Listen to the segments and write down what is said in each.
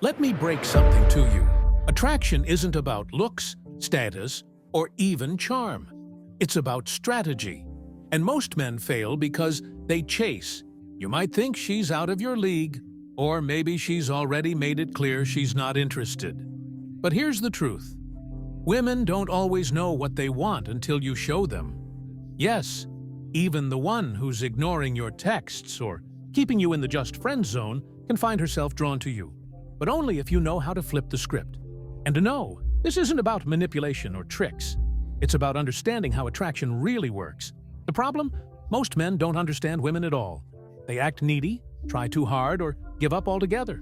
Let me break something to you. Attraction isn't about looks, status, or even charm. It's about strategy. And most men fail because they chase. You might think she's out of your league, or maybe she's already made it clear she's not interested. But here's the truth. Women don't always know what they want until you show them. Yes, even the one who's ignoring your texts or keeping you in the just friend zone can find herself drawn to you, but only if you know how to flip the script. And to know, this isn't about manipulation or tricks. It's about understanding how attraction really works. The problem? Most men don't understand women at all. They act needy, try too hard, or give up altogether.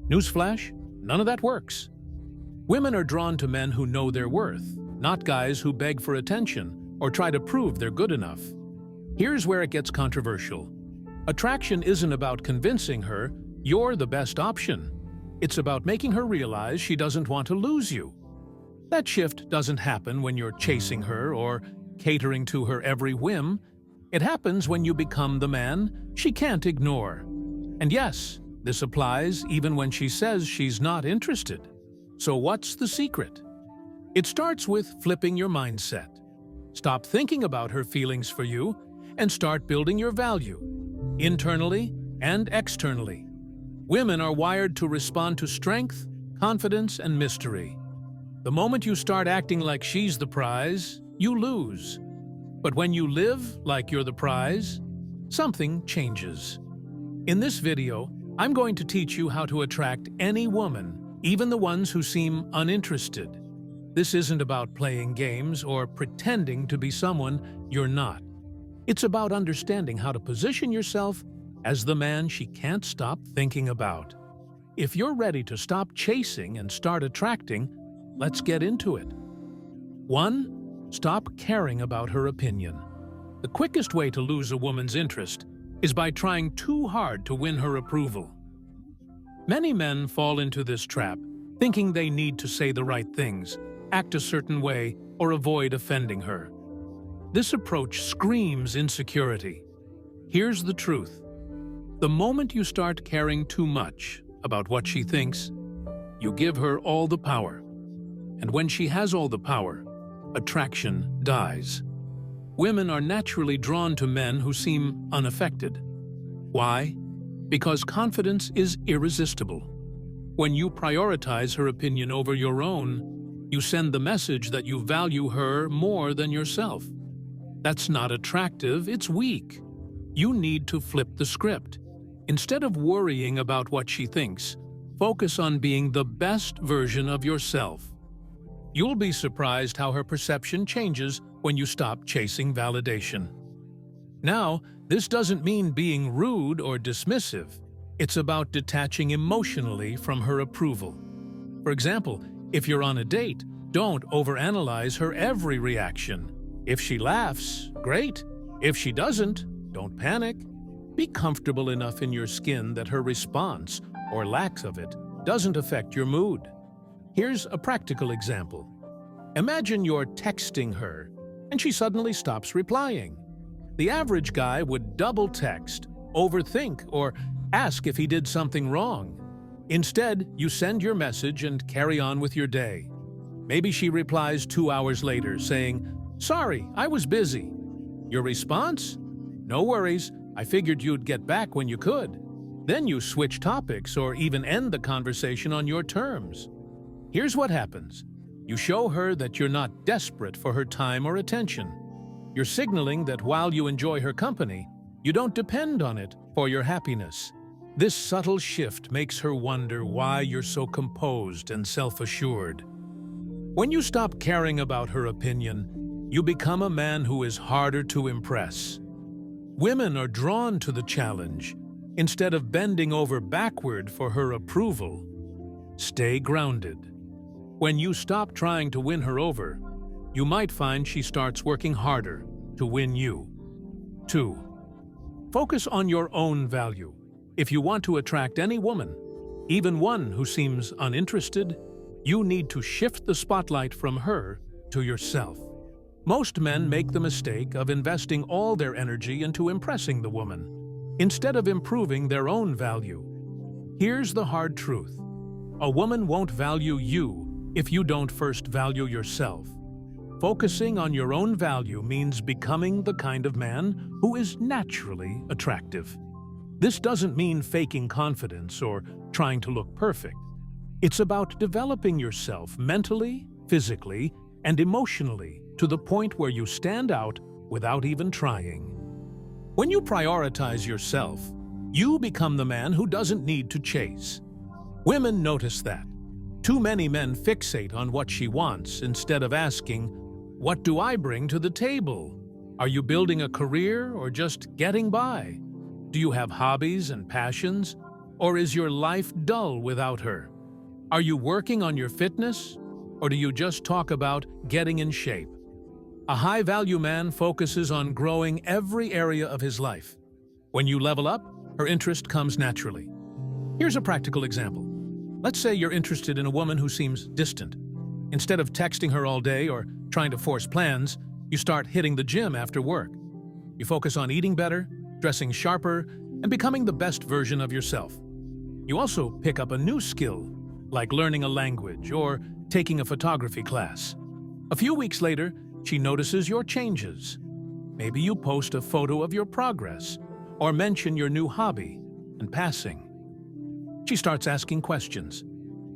Newsflash, none of that works. Women are drawn to men who know their worth, not guys who beg for attention or try to prove they're good enough. Here's where it gets controversial. Attraction isn't about convincing her you're the best option. It's about making her realize she doesn't want to lose you. That shift doesn't happen when you're chasing her or catering to her every whim. It happens when you become the man she can't ignore. And yes, this applies even when she says she's not interested. So what's the secret? It starts with flipping your mindset. Stop thinking about her feelings for you and start building your value, internally and externally. Women are wired to respond to strength, confidence, and mystery. The moment you start acting like she's the prize, you lose. But when you live like you're the prize, something changes. In this video, I'm going to teach you how to attract any woman, even the ones who seem uninterested. This isn't about playing games or pretending to be someone you're not. It's about understanding how to position yourself as the man she can't stop thinking about. If you're ready to stop chasing and start attracting, let's get into it. 1. Stop caring about her opinion. The quickest way to lose a woman's interest is by trying too hard to win her approval. Many men fall into this trap, thinking they need to say the right things, act a certain way, or avoid offending her. This approach screams insecurity. Here's the truth. The moment you start caring too much about what she thinks, you give her all the power. And when she has all the power, attraction dies. Women are naturally drawn to men who seem unaffected. Why? Because confidence is irresistible. When you prioritize her opinion over your own, you send the message that you value her more than yourself. That's not attractive, it's weak. You need to flip the script. Instead of worrying about what she thinks, focus on being the best version of yourself. You'll be surprised how her perception changes when you stop chasing validation. Now, this doesn't mean being rude or dismissive. It's about detaching emotionally from her approval. For example, if you're on a date, don't overanalyze her every reaction. If she laughs, great. If she doesn't, don't panic. Be comfortable enough in your skin that her response, or lack of it, doesn't affect your mood. Here's a practical example. Imagine you're texting her, and she suddenly stops replying. The average guy would double text, overthink, or ask if he did something wrong. Instead, you send your message and carry on with your day. Maybe she replies 2 hours later, saying, "Sorry, I was busy." Your response? "No worries, I figured you'd get back when you could." Then you switch topics or even end the conversation on your terms. Here's what happens. You show her that you're not desperate for her time or attention. You're signaling that while you enjoy her company, you don't depend on it for your happiness. This subtle shift makes her wonder why you're so composed and self-assured. When you stop caring about her opinion, you become a man who is harder to impress. Women are drawn to the challenge. Instead of bending over backward for her approval, stay grounded. When you stop trying to win her over, you might find she starts working harder to win you. 2. Focus on your own value. If you want to attract any woman, even one who seems uninterested, you need to shift the spotlight from her to yourself. Most men make the mistake of investing all their energy into impressing the woman, instead of improving their own value. Here's the hard truth. A woman won't value you if you don't first value yourself. Focusing on your own value means becoming the kind of man who is naturally attractive. This doesn't mean faking confidence or trying to look perfect. It's about developing yourself mentally, physically, and emotionally to the point where you stand out without even trying. When you prioritize yourself, you become the man who doesn't need to chase. Women notice that. Too many men fixate on what she wants instead of asking, "What do I bring to the table? Are you building a career or just getting by? Do you have hobbies and passions? Or is your life dull without her? Are you working on your fitness? Or do you just talk about getting in shape?" A high-value man focuses on growing every area of his life. When you level up, her interest comes naturally. Here's a practical example. Let's say you're interested in a woman who seems distant. Instead of texting her all day or trying to force plans, you start hitting the gym after work. You focus on eating better, dressing sharper, and becoming the best version of yourself. You also pick up a new skill, like learning a language or taking a photography class. A few weeks later, she notices your changes. Maybe you post a photo of your progress or mention your new hobby in passing. She starts asking questions.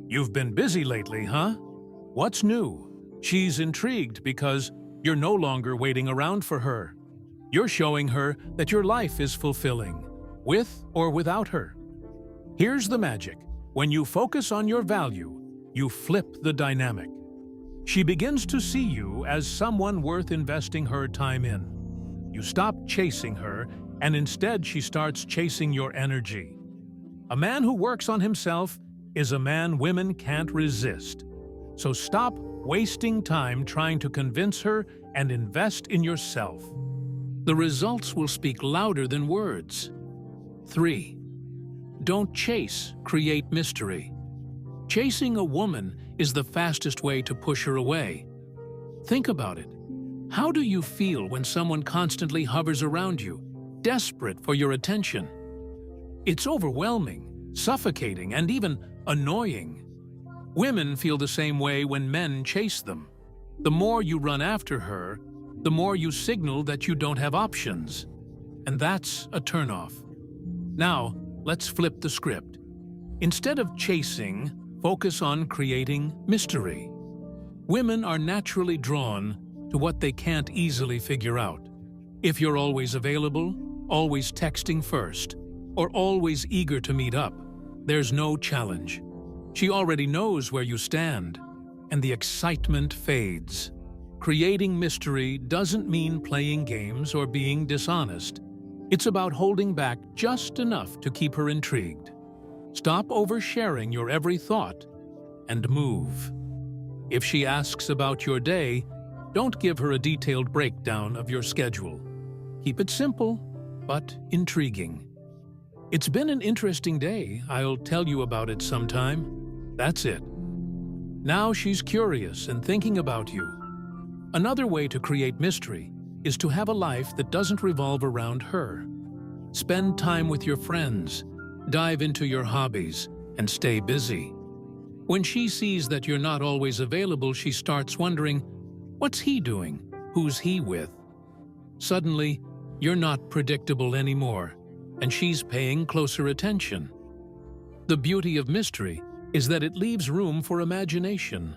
"You've been busy lately, huh? What's new?" She's intrigued because you're no longer waiting around for her. You're showing her that your life is fulfilling, with or without her. Here's the magic. When you focus on your value, you flip the dynamic. She begins to see you as someone worth investing her time in. You stop chasing her, and instead she starts chasing your energy. A man who works on himself is a man women can't resist. So stop wasting time trying to convince her and invest in yourself. The results will speak louder than words. 3. Don't chase, create mystery. Chasing a woman is the fastest way to push her away. Think about it. How do you feel when someone constantly hovers around you, desperate for your attention? It's overwhelming, suffocating, and even annoying. Women feel the same way when men chase them. The more you run after her, the more you signal that you don't have options. And that's a turnoff. Now, let's flip the script. Instead of chasing, focus on creating mystery. Women are naturally drawn to what they can't easily figure out. If you're always available, always texting first, or always eager to meet up, there's no challenge. She already knows where you stand, and the excitement fades. Creating mystery doesn't mean playing games or being dishonest. It's about holding back just enough to keep her intrigued. Stop oversharing your every thought and move. If she asks about your day, don't give her a detailed breakdown of your schedule. Keep it simple, but intriguing. "It's been an interesting day. I'll tell you about it sometime." That's it. Now she's curious and thinking about you. Another way to create mystery is to have a life that doesn't revolve around her. Spend time with your friends, dive into your hobbies, and stay busy. When she sees that you're not always available, she starts wondering, what's he doing? Who's he with? Suddenly, you're not predictable anymore, and she's paying closer attention. The beauty of mystery is that it leaves room for imagination.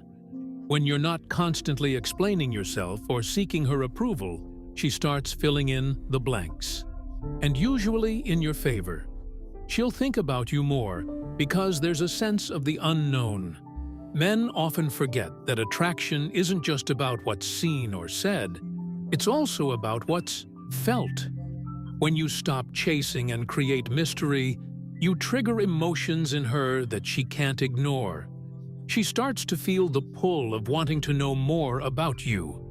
When you're not constantly explaining yourself or seeking her approval, she starts filling in the blanks. And usually in your favor. She'll think about you more because there's a sense of the unknown. Men often forget that attraction isn't just about what's seen or said, it's also about what's felt. When you stop chasing and create mystery, you trigger emotions in her that she can't ignore. She starts to feel the pull of wanting to know more about you.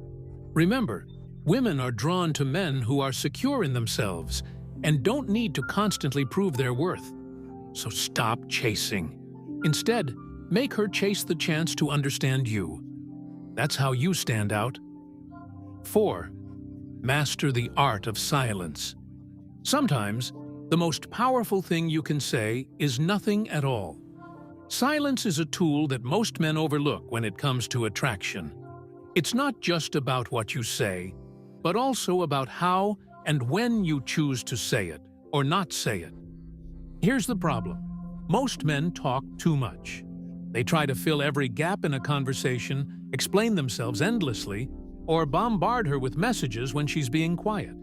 Remember, women are drawn to men who are secure in themselves and don't need to constantly prove their worth. So stop chasing. Instead, make her chase the chance to understand you. That's how you stand out. 4. Master the art of silence. Sometimes, the most powerful thing you can say is nothing at all. Silence is a tool that most men overlook when it comes to attraction. It's not just about what you say, but also about how and when you choose to say it or not say it. Here's the problem. Most men talk too much. They try to fill every gap in a conversation, explain themselves endlessly, or bombard her with messages when she's being quiet.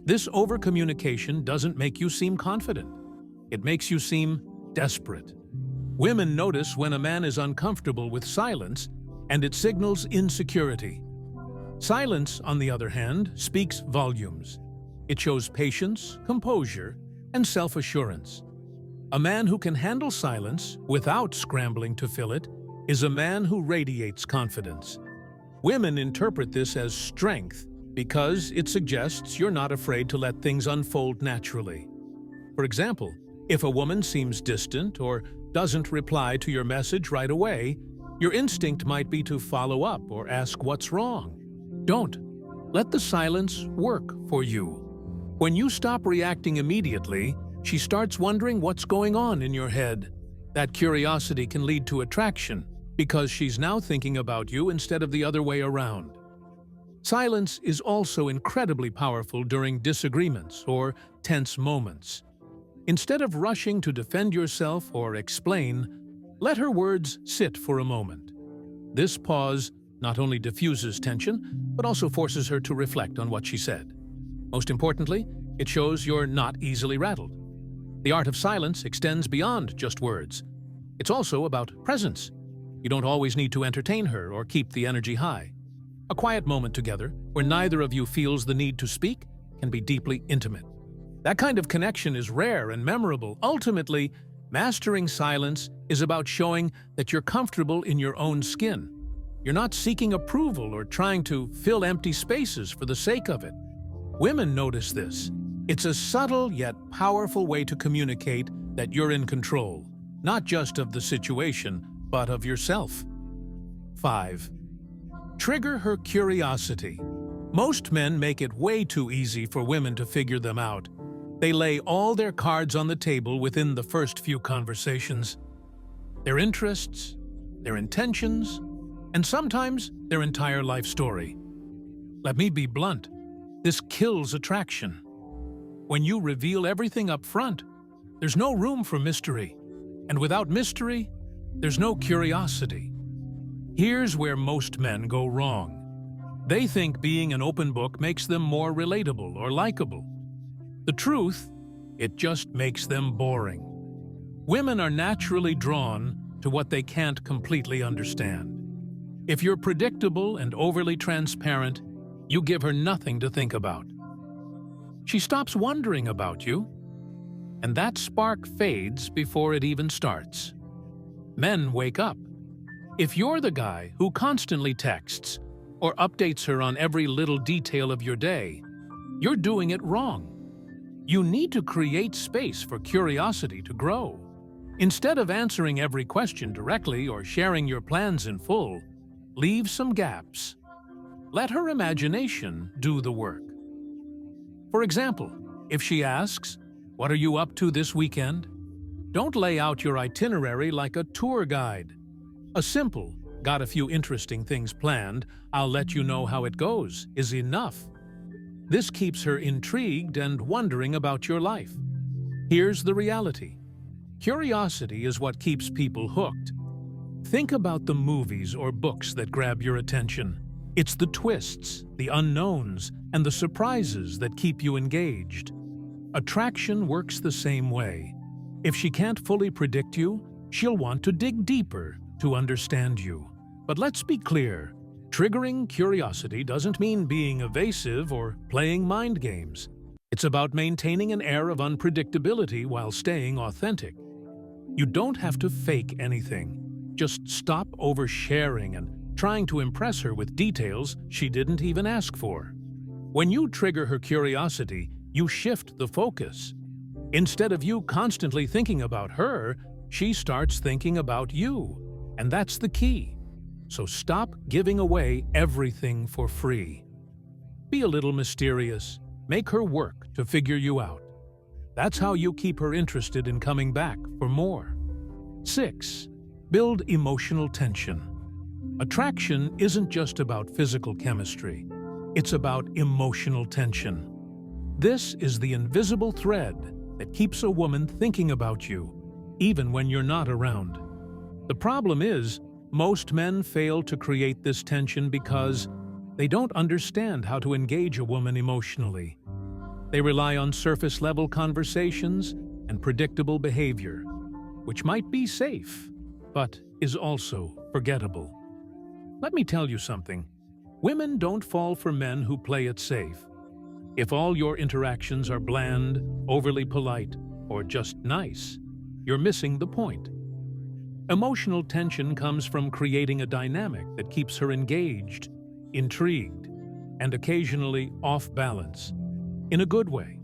This overcommunication doesn't make you seem confident. It makes you seem desperate. Women notice when a man is uncomfortable with silence, and it signals insecurity. Silence, on the other hand, speaks volumes. It shows patience, composure, and self-assurance. A man who can handle silence without scrambling to fill it is a man who radiates confidence. Women interpret this as strength because it suggests you're not afraid to let things unfold naturally. For example, if a woman seems distant or doesn't reply to your message right away, your instinct might be to follow up or ask what's wrong. Don't. Let the silence work for you. When you stop reacting immediately, she starts wondering what's going on in your head. That curiosity can lead to attraction because she's now thinking about you instead of the other way around. Silence is also incredibly powerful during disagreements or tense moments. Instead of rushing to defend yourself or explain, let her words sit for a moment. This pause not only diffuses tension, but also forces her to reflect on what she said. Most importantly, it shows you're not easily rattled. The art of silence extends beyond just words. It's also about presence. You don't always need to entertain her or keep the energy high. A quiet moment together, where neither of you feels the need to speak, can be deeply intimate. That kind of connection is rare and memorable. Ultimately, mastering silence is about showing that you're comfortable in your own skin. You're not seeking approval or trying to fill empty spaces for the sake of it. Women notice this. It's a subtle yet powerful way to communicate that you're in control, not just of the situation, but of yourself. 5. Trigger her curiosity. Most men make it way too easy for women to figure them out. They lay all their cards on the table within the first few conversations. Their interests, their intentions, and sometimes their entire life story. Let me be blunt. This kills attraction. When you reveal everything up front, there's no room for mystery. And without mystery, there's no curiosity. Here's where most men go wrong. They think being an open book makes them more relatable or likable. The truth, it just makes them boring. Women are naturally drawn to what they can't completely understand. If you're predictable and overly transparent, you give her nothing to think about. She stops wondering about you, and that spark fades before it even starts. Men wake up. If you're the guy who constantly texts or updates her on every little detail of your day, you're doing it wrong. You need to create space for curiosity to grow. Instead of answering every question directly or sharing your plans in full, leave some gaps. Let her imagination do the work. For example, if she asks, "What are you up to this weekend?" don't lay out your itinerary like a tour guide. A simple, "Got a few interesting things planned, I'll let you know how it goes," is enough. This keeps her intrigued and wondering about your life. Here's the reality. Curiosity is what keeps people hooked. Think about the movies or books that grab your attention. It's the twists, the unknowns, and the surprises that keep you engaged. Attraction works the same way. If she can't fully predict you, she'll want to dig deeper to understand you. But let's be clear. Triggering curiosity doesn't mean being evasive or playing mind games. It's about maintaining an air of unpredictability while staying authentic. You don't have to fake anything. Just stop oversharing and trying to impress her with details she didn't even ask for. When you trigger her curiosity, you shift the focus. Instead of you constantly thinking about her, she starts thinking about you. And that's the key. So stop giving away everything for free. Be a little mysterious. Make her work to figure you out. That's how you keep her interested in coming back for more. 6. Build emotional tension. Attraction isn't just about physical chemistry. It's about emotional tension. This is the invisible thread that keeps a woman thinking about you, even when you're not around. The problem is, most men fail to create this tension because they don't understand how to engage a woman emotionally. They rely on surface-level conversations and predictable behavior, which might be safe, but is also forgettable. Let me tell you something. Women don't fall for men who play it safe. If all your interactions are bland, overly polite, or just nice, you're missing the point. Emotional tension comes from creating a dynamic that keeps her engaged, intrigued, and occasionally off balance, in a good way.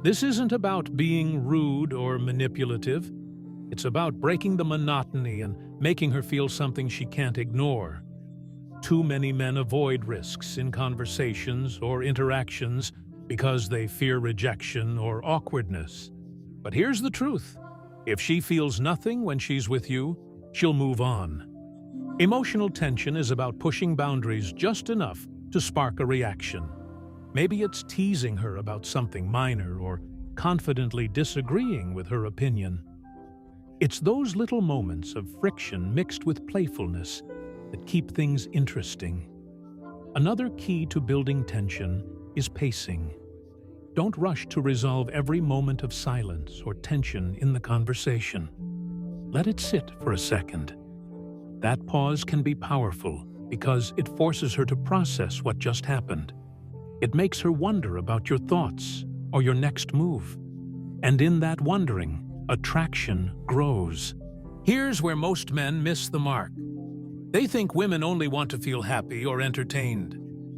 This isn't about being rude or manipulative. It's about breaking the monotony and making her feel something she can't ignore. Too many men avoid risks in conversations or interactions because they fear rejection or awkwardness. But here's the truth. If she feels nothing when she's with you, she'll move on. Emotional tension is about pushing boundaries just enough to spark a reaction. Maybe it's teasing her about something minor or confidently disagreeing with her opinion. It's those little moments of friction mixed with playfulness that keep things interesting. Another key to building tension is pacing. Don't rush to resolve every moment of silence or tension in the conversation. Let it sit for a second. That pause can be powerful because it forces her to process what just happened. It makes her wonder about your thoughts or your next move. And in that wondering, attraction grows. Here's where most men miss the mark. They think women only want to feel happy or entertained.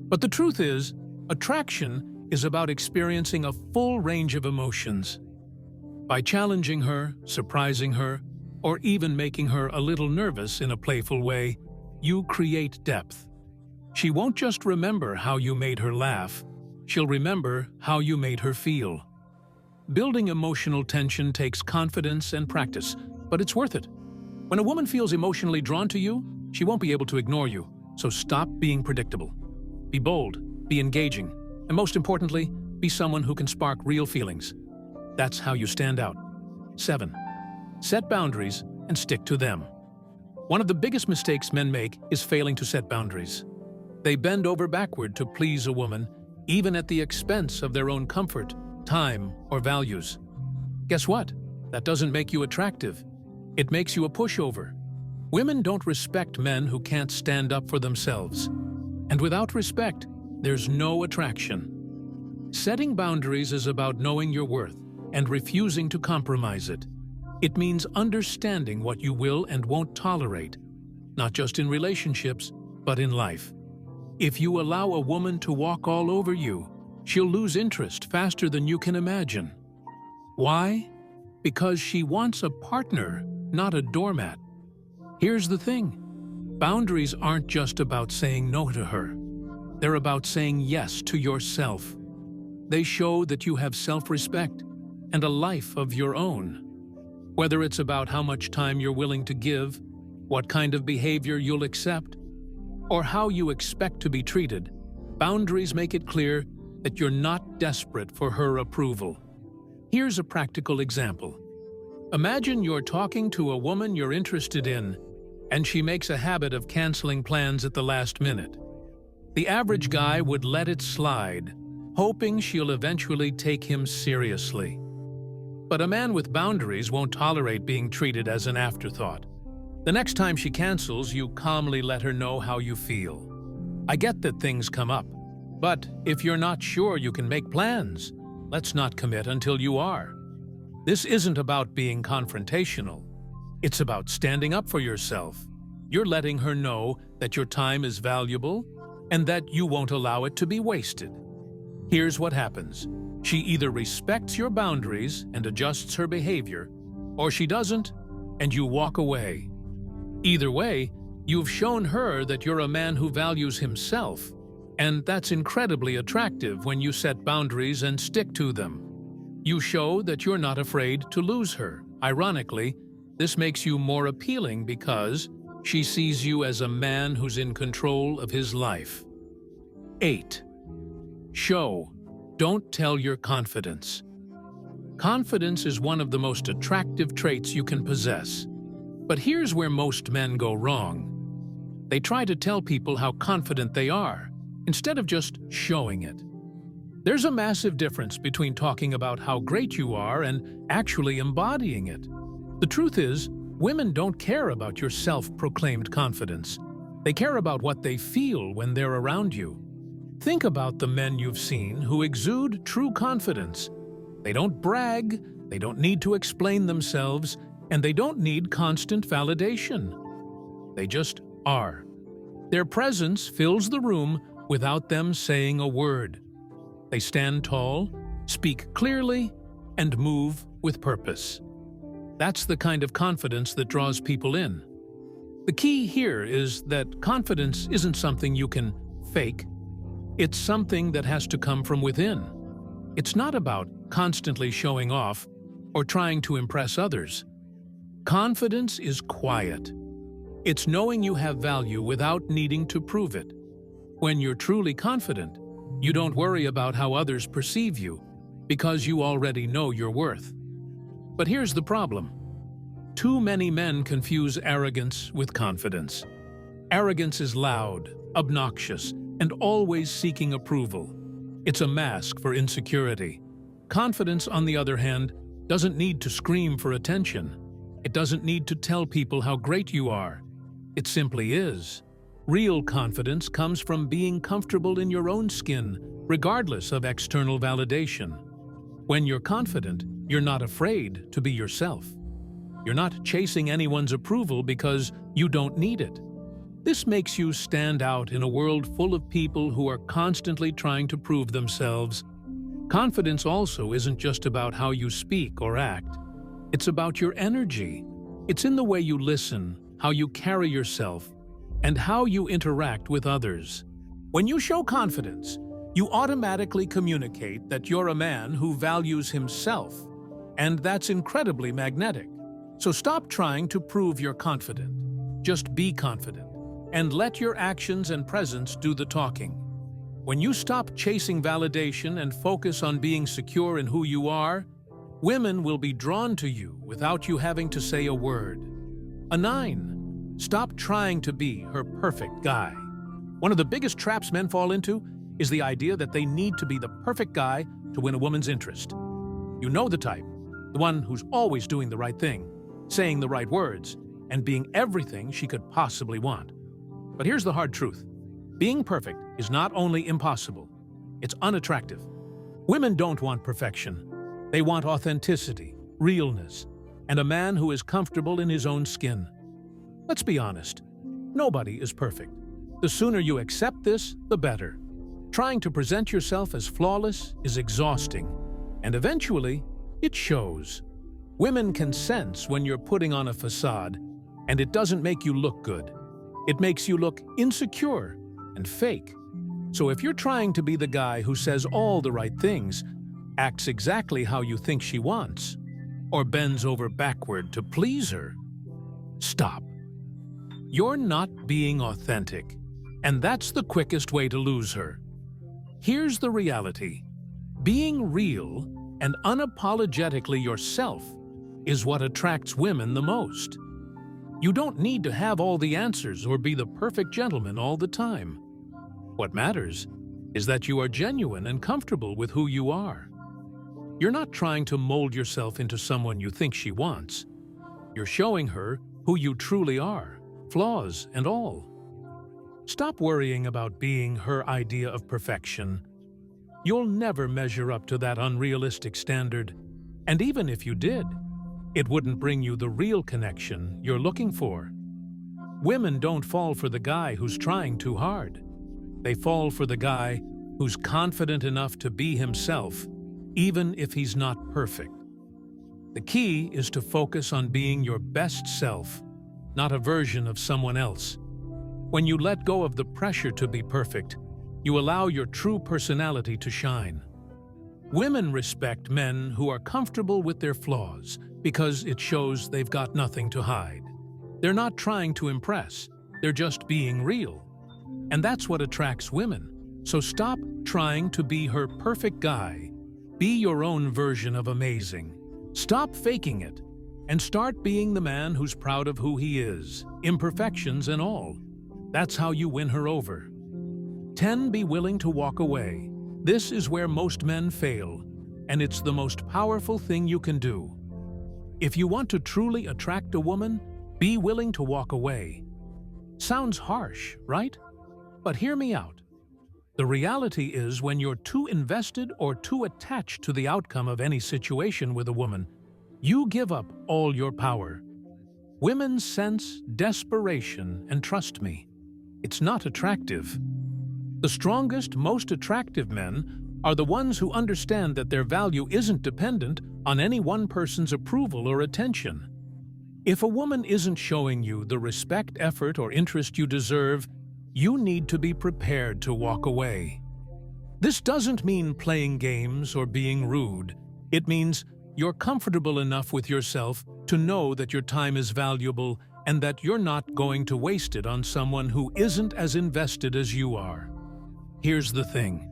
But the truth is, attraction is about experiencing a full range of emotions. By challenging her, surprising her, or even making her a little nervous in a playful way, you create depth. She won't just remember how you made her laugh, she'll remember how you made her feel. Building emotional tension takes confidence and practice, but it's worth it. When a woman feels emotionally drawn to you, she won't be able to ignore you, so stop being predictable. Be bold, be engaging, and most importantly, be someone who can spark real feelings. That's how you stand out. 7. Set boundaries and stick to them. One of the biggest mistakes men make is failing to set boundaries. They bend over backward to please a woman, even at the expense of their own comfort, time, or values. Guess what? That doesn't make you attractive. It makes you a pushover. Women don't respect men who can't stand up for themselves. And without respect, there's no attraction. Setting boundaries is about knowing your worth and refusing to compromise it. It means understanding what you will and won't tolerate, not just in relationships, but in life. If you allow a woman to walk all over you, she'll lose interest faster than you can imagine. Why? Because she wants a partner, not a doormat. Here's the thing. Boundaries aren't just about saying no to her. They're about saying yes to yourself. They show that you have self-respect and a life of your own. Whether it's about how much time you're willing to give, what kind of behavior you'll accept, or how you expect to be treated, boundaries make it clear that you're not desperate for her approval. Here's a practical example. Imagine you're talking to a woman you're interested in, and she makes a habit of canceling plans at the last minute. The average guy would let it slide, hoping she'll eventually take him seriously. But a man with boundaries won't tolerate being treated as an afterthought. The next time she cancels, you calmly let her know how you feel. I get that things come up, but if you're not sure you can make plans, let's not commit until you are. This isn't about being confrontational. It's about standing up for yourself. You're letting her know that your time is valuable and that you won't allow it to be wasted. Here's what happens. She either respects your boundaries and adjusts her behavior, or she doesn't, and you walk away. Either way, you've shown her that you're a man who values himself, and that's incredibly attractive when you set boundaries and stick to them. You show that you're not afraid to lose her. Ironically, This makes you more appealing because she sees you as a man who's in control of his life. 8. Show, don't tell your confidence. Confidence is one of the most attractive traits you can possess. But here's where most men go wrong. They try to tell people how confident they are, instead of just showing it. There's a massive difference between talking about how great you are and actually embodying it. The truth is, women don't care about your self-proclaimed confidence. They care about what they feel when they're around you. Think about the men you've seen who exude true confidence. They don't brag, they don't need to explain themselves, and they don't need constant validation. They just are. Their presence fills the room without them saying a word. They stand tall, speak clearly, and move with purpose. That's the kind of confidence that draws people in. The key here is that confidence isn't something you can fake. It's something that has to come from within. It's not about constantly showing off or trying to impress others. Confidence is quiet. It's knowing you have value without needing to prove it. When you're truly confident, you don't worry about how others perceive you, because you already know your worth. But here's the problem. Too many men confuse arrogance with confidence. Arrogance is loud, obnoxious, and always seeking approval. It's a mask for insecurity. Confidence, on the other hand, doesn't need to scream for attention. It doesn't need to tell people how great you are. It simply is. Real confidence comes from being comfortable in your own skin, regardless of external validation. When you're confident, you're not afraid to be yourself. You're not chasing anyone's approval because you don't need it. This makes you stand out in a world full of people who are constantly trying to prove themselves. Confidence also isn't just about how you speak or act. It's about your energy. It's in the way you listen, how you carry yourself, and how you interact with others. When you show confidence, you automatically communicate that you're a man who values himself, and that's incredibly magnetic. So stop trying to prove you're confident. Just be confident, and let your actions and presence do the talking. When you stop chasing validation and focus on being secure in who you are, women will be drawn to you without you having to say a word. A 9. Stop trying to be her perfect guy. One of the biggest traps men fall into is the idea that they need to be the perfect guy to win a woman's interest. You know the type, the one who's always doing the right thing, saying the right words, and being everything she could possibly want. But here's the hard truth. Being perfect is not only impossible, it's unattractive. Women don't want perfection. They want authenticity, realness, and a man who is comfortable in his own skin. Let's be honest. Nobody is perfect. The sooner you accept this, the better. Trying to present yourself as flawless is exhausting, and eventually, it shows. Women can sense when you're putting on a facade, and it doesn't make you look good. It makes you look insecure and fake. So if you're trying to be the guy who says all the right things, acts exactly how you think she wants, or bends over backward to please her, stop. You're not being authentic, and that's the quickest way to lose her. Here's the reality. Being real and unapologetically yourself is what attracts women the most. You don't need to have all the answers or be the perfect gentleman all the time. What matters is that you are genuine and comfortable with who you are. You're not trying to mold yourself into someone you think she wants. You're showing her who you truly are, flaws and all. Stop worrying about being her idea of perfection. You'll never measure up to that unrealistic standard, and even if you did, it wouldn't bring you the real connection you're looking for. Women don't fall for the guy who's trying too hard. They fall for the guy who's confident enough to be himself, even if he's not perfect. The key is to focus on being your best self, not a version of someone else. When you let go of the pressure to be perfect, you allow your true personality to shine. Women respect men who are comfortable with their flaws because it shows they've got nothing to hide. They're not trying to impress, they're just being real. And that's what attracts women. So stop trying to be her perfect guy. Be your own version of amazing. Stop faking it and start being the man who's proud of who he is, imperfections and all. That's how you win her over. 10. Be willing to walk away. This is where most men fail, and it's the most powerful thing you can do. If you want to truly attract a woman, be willing to walk away. Sounds harsh, right? But hear me out. The reality is when you're too invested or too attached to the outcome of any situation with a woman, you give up all your power. Women sense desperation, and trust me, it's not attractive. The strongest, most attractive men are the ones who understand that their value isn't dependent on any one person's approval or attention. If a woman isn't showing you the respect, effort, or interest you deserve, you need to be prepared to walk away. This doesn't mean playing games or being rude. It means you're comfortable enough with yourself to know that your time is valuable and that you're not going to waste it on someone who isn't as invested as you are. Here's the thing.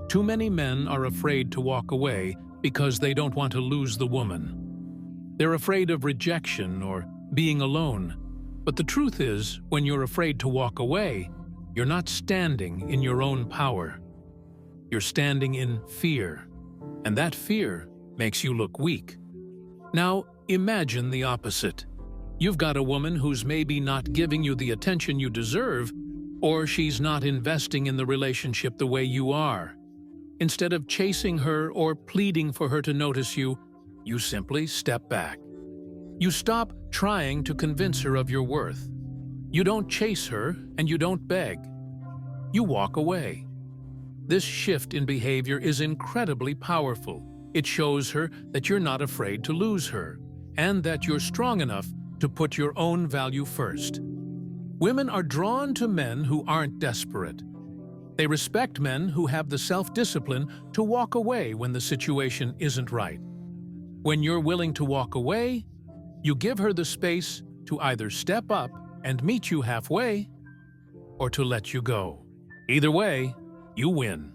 Too many men are afraid to walk away because they don't want to lose the woman. They're afraid of rejection or being alone. But the truth is, when you're afraid to walk away, you're not standing in your own power. You're standing in fear, and that fear makes you look weak. Now, imagine the opposite. You've got a woman who's maybe not giving you the attention you deserve, or she's not investing in the relationship the way you are. Instead of chasing her or pleading for her to notice you, you simply step back. You stop trying to convince her of your worth. You don't chase her and you don't beg. You walk away. This shift in behavior is incredibly powerful. It shows her that you're not afraid to lose her, and that you're strong enough to put your own value first. Women are drawn to men who aren't desperate. They respect men who have the self-discipline to walk away when the situation isn't right. When you're willing to walk away, you give her the space to either step up and meet you halfway, or to let you go. Either way, you win.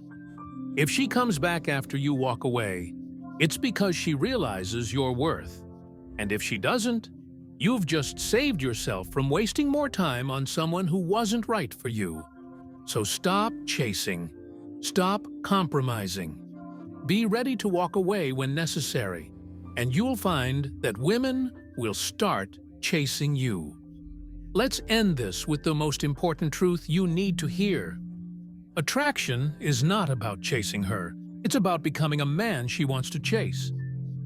If she comes back after you walk away, it's because she realizes your worth. And if she doesn't, you've just saved yourself from wasting more time on someone who wasn't right for you. So stop chasing. Stop compromising. Be ready to walk away when necessary, and you'll find that women will start chasing you. Let's end this with the most important truth you need to hear. Attraction is not about chasing her. It's about becoming a man she wants to chase.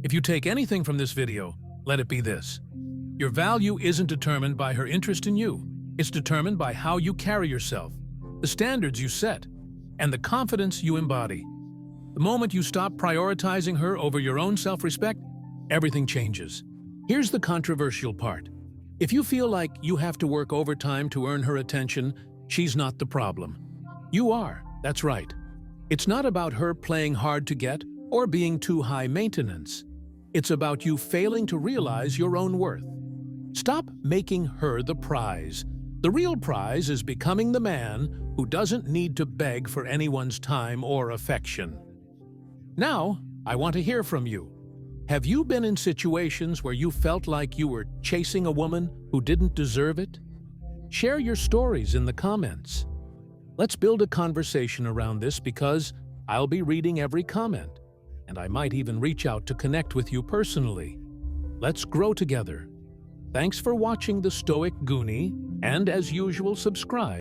If you take anything from this video, let it be this. Your value isn't determined by her interest in you. It's determined by how you carry yourself, the standards you set, and the confidence you embody. The moment you stop prioritizing her over your own self-respect, everything changes. Here's the controversial part. If you feel like you have to work overtime to earn her attention, she's not the problem. You are, that's right. It's not about her playing hard to get or being too high maintenance. It's about you failing to realize your own worth. Stop making her the prize. The real prize is becoming the man who doesn't need to beg for anyone's time or affection. Now, I want to hear from you. Have you been in situations where you felt like you were chasing a woman who didn't deserve it? Share your stories in the comments. Let's build a conversation around this because I'll be reading every comment, and I might even reach out to connect with you personally. Let's grow together. Thanks for watching The Stoic Goonie, and as usual, subscribe.